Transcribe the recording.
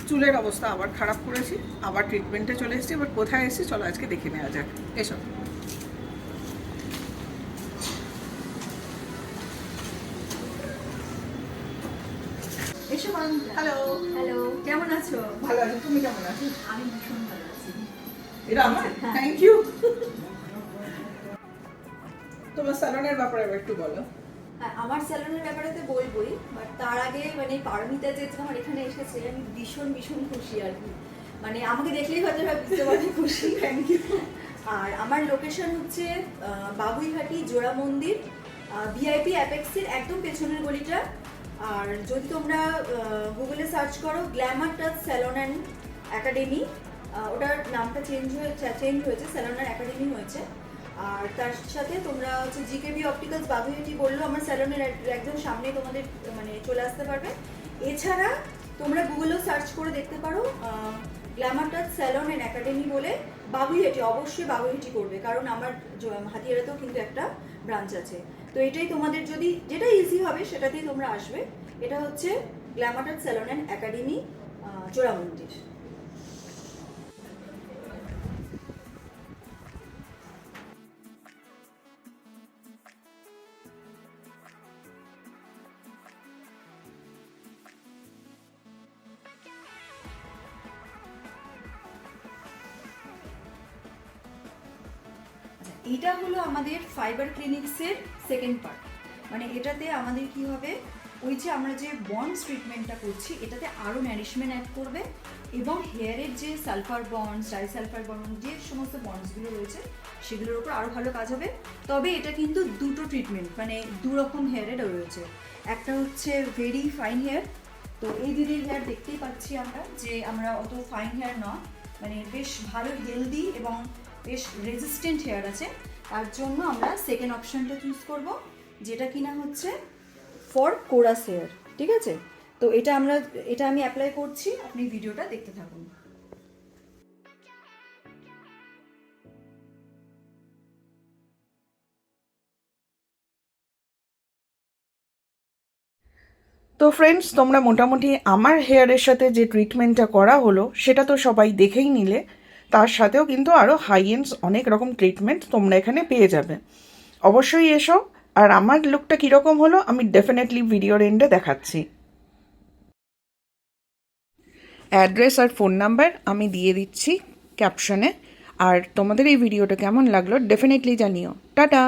চুলের অবস্থা আবার খারাপ করেছি, আবার ট্রিটমেন্টে চলে এসেছি। এবার কোথায় এসেছি চলো আজকে দেখে নেওয়া যাক। এসো। হ্যালো। হ্যালো, কেমন আছো? ভালো আছি, তুমি কেমন আছো? আমি ভীষণ ভালো আছি। এটা আমার থ্যাংক ইউ। তোমার স্যালনের ব্যাপারে একটু বলো। হ্যাঁ, আমার স্যালনের ব্যাপারে তো বলবোই, বাট তার আগে মানে পারমিতা যে আমার এখানে এসেছে আমি ভীষণ ভীষণ খুশি আর কি। মানে আমাকে দেখলেই হয়তো বুঝতে পারছি খুশি। Thank you. আর আমার লোকেশন হচ্ছে বাবুইহাটি জোড়া মন্দির, ভিআইপি অ্যাপেক্সের একদম পেছনের গলিটা। আর যদি তোমরা গুগলে সার্চ করো Glamour touch salon and academy, ওটার নামটা চেঞ্জ হয়েছে, স্যালন অ্যান্ড একাডেমি হয়েছে। আর তার সাথে তোমরা হচ্ছে জিকেবি অপটিক্যালস বাবুইহাটি বললো আমার স্যালনের একদম সামনে তোমাদের মানে চলে আসতে পারবে। এছাড়া তোমরা গুগলেও সার্চ করে দেখতে পারো Glamour touch salon and academy বলে, বাবুইহাটি, অবশ্যই বাবুইহাটি করবে, কারণ আমার হাতিয়ারাতেও কিন্তু একটা ব্রাঞ্চ আছে। তো এটাই তোমাদের যদি যেটা ইজি হবে সেটাতেই তোমরা আসবে। এটা হচ্ছে Glamour touch salon and academy, জোড়া মন্দির। এটা হলো আমাদের ফাইবার ক্লিনিক্সের সেকেন্ড পার্ট। মানে এটাতে আমাদের কি হবে, ওই যে আমরা যে বন্ডস ট্রিটমেন্টটা করছি এটাতে আরও ন্যারিশমেন্ট অ্যাড করবে এবং হেয়ারের যে সালফার বন্ডস, ডাইসালফার বন্ড, যে সমস্ত বন্ডসগুলো রয়েছে সেগুলোর উপর আরও ভালো কাজ হবে। তবে এটা কিন্তু দুটো ট্রিটমেন্ট, মানে দু রকম হেয়ারের রয়েছে। একটা হচ্ছে ভেরি ফাইন হেয়ার, তো এই দিদির হেয়ার দেখতেই পাচ্ছি আমরা যে আমরা অত ফাইন হেয়ার নয়, মানে বেশ ভালো হেলদি এবং বেশ রেজিস্ট্যান্ট হেয়ার আছে। তার জন্য আমরা সেকেন্ড অপশনটা চুজ করব, যেটা কিনা হচ্ছে ফর কোরাস হেয়ার। ঠিক আছে, তো এটা আমি অ্যাপ্লাই করছি, আপনি ভিডিওটা দেখতে থাকুন। তো ফ্রেন্ডস, তোমরা মোটামুটি আমার হেয়ারের সাথে যে ট্রিটমেন্টটা করা হলো সেটা তো সবাই দেখেই নিলে। তার সাথেও কিন্তু আরও হাই এন্ডস অনেক রকম ট্রিটমেন্ট তোমরা এখানে পেয়ে যাবে। অবশ্যই এসো। আর আমার লুকটা কীরকম হলো আমি ডেফিনেটলি ভিডিওর এন্ডে দেখাচ্ছি। অ্যাড্রেস আর ফোন নাম্বার আমি দিয়ে দিচ্ছি ক্যাপশনে। আর তোমাদের এই ভিডিওটা কেমন লাগলো ডেফিনেটলি জানিও। টাটা।